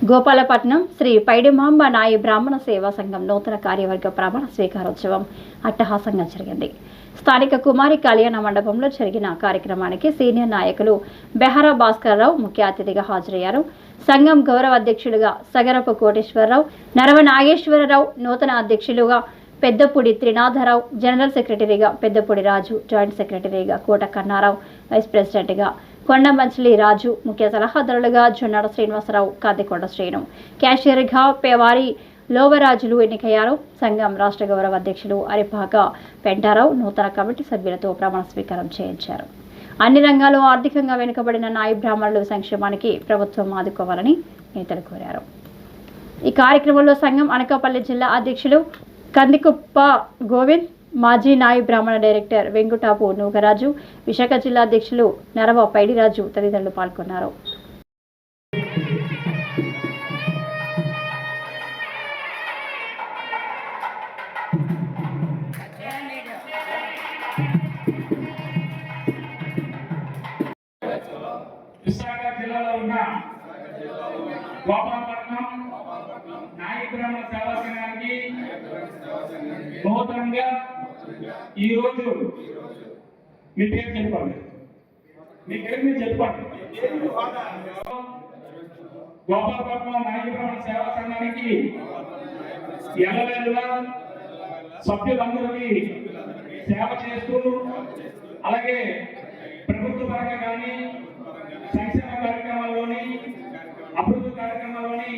గోపాలపట్నం శ్రీ పైడిమాంబ నాయి బ్రాహ్మణ సేవా సంఘం నూతన కార్యవర్గ ప్రమాణ స్వీకారోత్సవం అట్టహాసంగా జరిగింది. స్థానిక కుమారి కళ్యాణ మండపంలో జరిగిన కార్యక్రమానికి సీనియర్ నాయకులు బెహరా భాస్కర్రావు ముఖ్య అతిథిగా హాజరయ్యారు. సంఘం గౌరవ అధ్యక్షులుగా సగరపు కోటేశ్వరరావు, నరవ నాగేశ్వరరావు, నూతన అధ్యక్షులుగా పెద్దపూడి త్రినాథరావు, జనరల్ సెక్రటరీగా పెద్దపూడి రాజు, జాయింట్ సెక్రటరీగా కోట కన్నారావు, వైస్ ప్రెసిడెంట్గా కొండమంచిలి రాజు, ముఖ్య సలహాదారులుగా జొన్నాడ శ్రీనివాసరావు, కాదికొండ శ్రీను, క్యాషియర్గా పేవారి లోవరాజులు ఎన్నికయ్యారు. సంఘం రాష్ట్ర గౌరవ అధ్యక్షులు అరిపాక పెంటారావు నూతన కమిటీ సభ్యులతో ప్రమాణ స్వీకారం చేయించారు. అన్ని రంగాల్లో ఆర్థికంగా వెనుకబడిన నాయి బ్రాహ్మణుల సంక్షేమానికి ప్రభుత్వం ఆదుకోవాలని నేతలు కోరారు. ఈ కార్యక్రమంలో సంఘం అనకాపల్లి జిల్లా అధ్యక్షులు కందికుప్ప గోవింద్, మాజీ నాయి బ్రాహ్మణ డైరెక్టర్ వెంకుటాపు నూగరాజు, విశాఖ జిల్లా అధ్యక్షులు నరవ పైడిరాజు తదితరులు పాల్గొన్నారు. విశాఖ జిల్లాలో ఉన్న గోపాలపట్నం నాయి బ్రాహ్మణ సేవా సంఘానికి నూతనంగా ఈరోజు మీ పేరు చెప్పండి. మీ పేరు మీరు చెప్పండి. గోపాలపట్నం నాయి బ్రాహ్మణ సేవా సంఘానికి ఎల్లవేళలా సభ్యులందరికీ సేవ చేస్తూ, అలాగే ప్రభుత్వ పరంగా కానీ సంక్షేమ కార్యక్రమాల్లోని అభివృద్ధి కార్యక్రమాల్లోని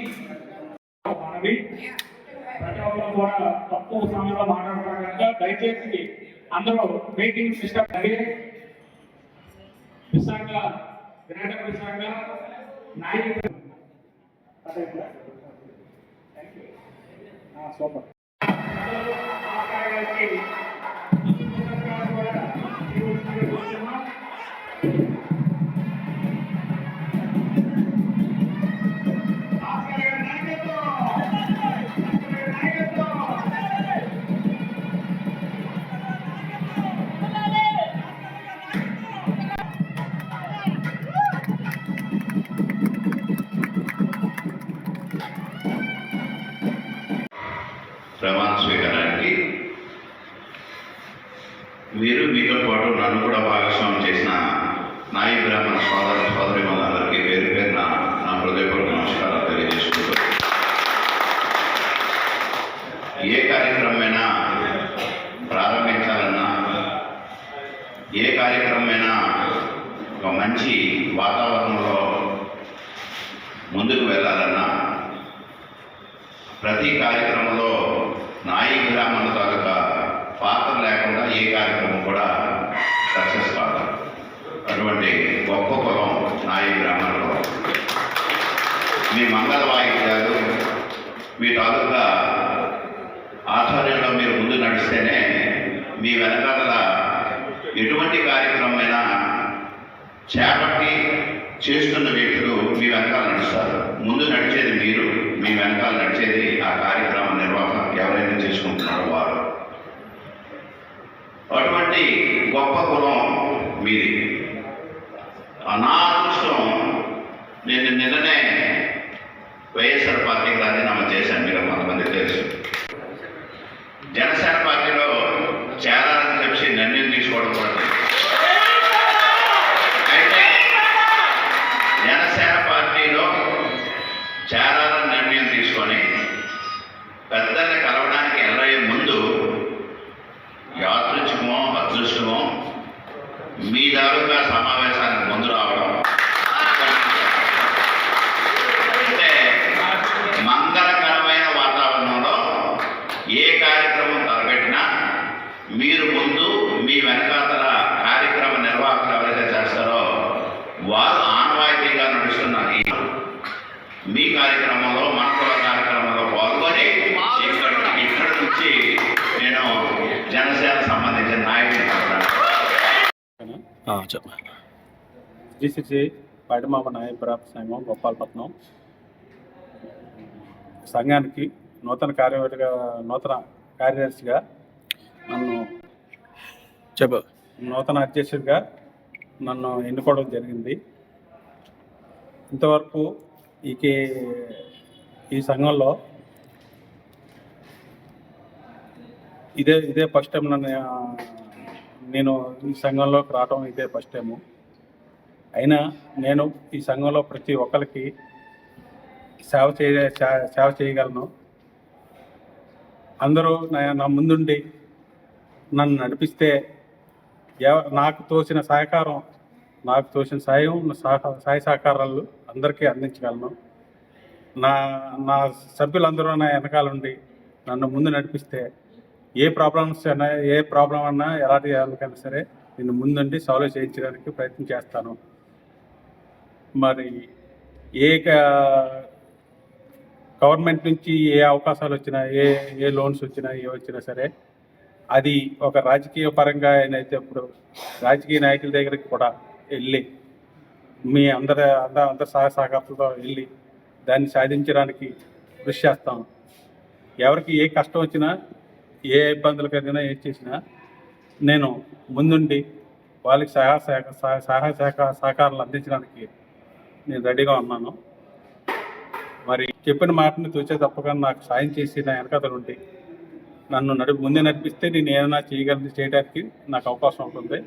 ప్రతి ఒక్కరు కూడా తక్కువ సమయంలో మాట్లాడతారు కనుక దయచేసి అందరూ meeting system Visakha greater Visakha నాయకులు సూపర్ ప్రమాణ స్వీకారానికి మీరు మీతో పాటు నన్ను కూడా భాగస్వామ్యం చేసిన నాయి బ్రాహ్మణ సోదర సోదరిమణులందరికీ పేరు పేరున నా హృదయపూర్వక నమస్కారాలు తెలియజేసుకుంటూ, ఏ కార్యక్రమమైనా ప్రారంభించాలన్నా, ఏ కార్యక్రమమైనా ఒక మంచి వాతావరణంలో ముందుకు వెళ్ళాలన్నా, ప్రతి కార్యక్రమంలో నాయి బ్రాహ్మణ తాలూకా పాత్ర లేకుండా ఏ కార్యక్రమం కూడా సక్సెస్ కాదు. అటువంటి గొప్ప కులం నాయి బ్రాహ్మణ కులం. మీ మంగళ వాయిద్యాలు, మీ తాలూకా ఆధ్వర్యంలో మీరు ముందు నడిస్తేనే మీ వెనకాల ఎటువంటి కార్యక్రమమైనా చేపట్టి చేస్తున్న వ్యక్తులు మీ వెనకాల నడుస్తారు. ముందు నడిచేది మీరు, మీ వెనకాల నడిచేది ఆ కార్యక్రమ నిర్వహణ ఎవరైతే చేసుకుంటున్నారో వారు. అటువంటి గొప్ప కులం మీది. నా అదృష్టం, నేను నిన్ననే వైఎస్ఆర్ పార్టీకి రాజీనామా చేశాను. మీరు కొంతమంది తెలుసు. జనసేన పార్టీలో చేరాలని చెప్పి నిర్ణయం తీసుకోవడం కూడా జనసేన పార్టీలో చేరాలని నిర్ణయం తీసుకొని పెద్దల్ని కలవడానికి వెళ్ళే ముందు యాదృచ్ఛికమో అదృష్టమో మీ దారుగా సమావేశానికి ముందు రావడం, అంటే మంగళకరమైన వాతావరణంలో ఏ కార్యక్రమం తలపెట్టినా మీరు ముందు, మీ వెనకాతల కార్యక్రమ నిర్వాహకులు ఎవరైతే చేస్తారో వారు ఆనవాయితీగా నడుస్తున్న మీ కార్యక్రమంలో, మనకుల కార్యక్రమంలో పాల్గొని ఇక్కడ నుంచి నేను జనసేన సంబంధించిన నాయకులు శ్రీ పైడిమాంబ నాయి బ్రాహ్మణ సంఘం గోపాలపట్నం సంఘానికి నూతన కార్యదర్శిగా నన్ను నూతన అధ్యక్షుడిగా ఎన్నుకోవడం జరిగింది. ఇంతవరకు ఈ ఈ సంఘంలో ఇదే ఫస్ట్ టైం నేను ఈ సంఘంలోకి రావటం ఇదే ఫస్ట్ టైము. అయినా నేను ఈ సంఘంలో ప్రతి ఒక్కరికి సేవ చేయగలను. అందరూ నా ముందుండి నన్ను నడిపిస్తే నాకు తోచిన సహకారం, నాకు తోచిన సహాయ సహకారాలు అందరికీ అందించగలను. నా సభ్యులందరూ నా వెనకాలండి నన్ను ముందు నడిపిస్తే ఏ ప్రాబ్లం అన్నా ఎలాంటి వాళ్ళకైనా సరే నేను ముందుండి సాల్వ్ చేయించడానికి ప్రయత్నం చేస్తాను. మరి గవర్నమెంట్ నుంచి ఏ అవకాశాలు వచ్చినా, ఏ లోన్స్ వచ్చినా, ఏ వచ్చినా సరే అది ఒక రాజకీయ పరంగా అయితే ఇప్పుడు రాజకీయ నాయకుల దగ్గరికి కూడా వెళ్ళి మీ అందరి సహాయ సహకారాలతో వెళ్ళి దాన్ని సాధించడానికి కృషి చేస్తాం. ఎవరికి ఏ కష్టం వచ్చినా, ఏ ఇబ్బందులు కలిగినా, ఏం చేసినా నేను ముందుండి వాళ్ళకి సహాయ సహకారాలు అందించడానికి నేను రెడీగా ఉన్నాను. మరి చెప్పిన మాటని తూచే తప్పగా నాకు సాయం చేసి నా వెనకాతలు ఉండి నన్ను ముందే నడిపిస్తే నేను ఏమైనా చేయడానికి నాకు అవకాశం ఉంటుంది.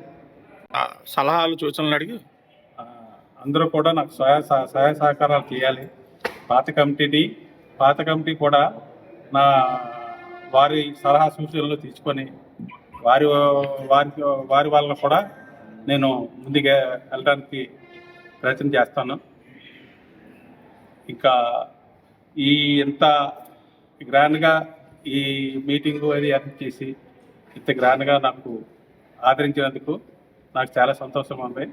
సలహాలు సూచనలు అడిగి అందరూ కూడా నాకు సహాయ సహకారాలు చేయాలి. పాత కమిటీ కూడా వారి సలహా సూచనలు తీసుకొని వారి వాళ్ళను కూడా నేను ముందుగా వెళ్ళడానికి ప్రయత్నం చేస్తాను. ఇంకా ఇంత గ్రాండ్గా ఈ మీటింగు అది అరేంజ్ చేసి ఇంత గ్రాండ్గా నాకు ఆదరించినందుకు నాకు చాలా సంతోషంగా ఉంది.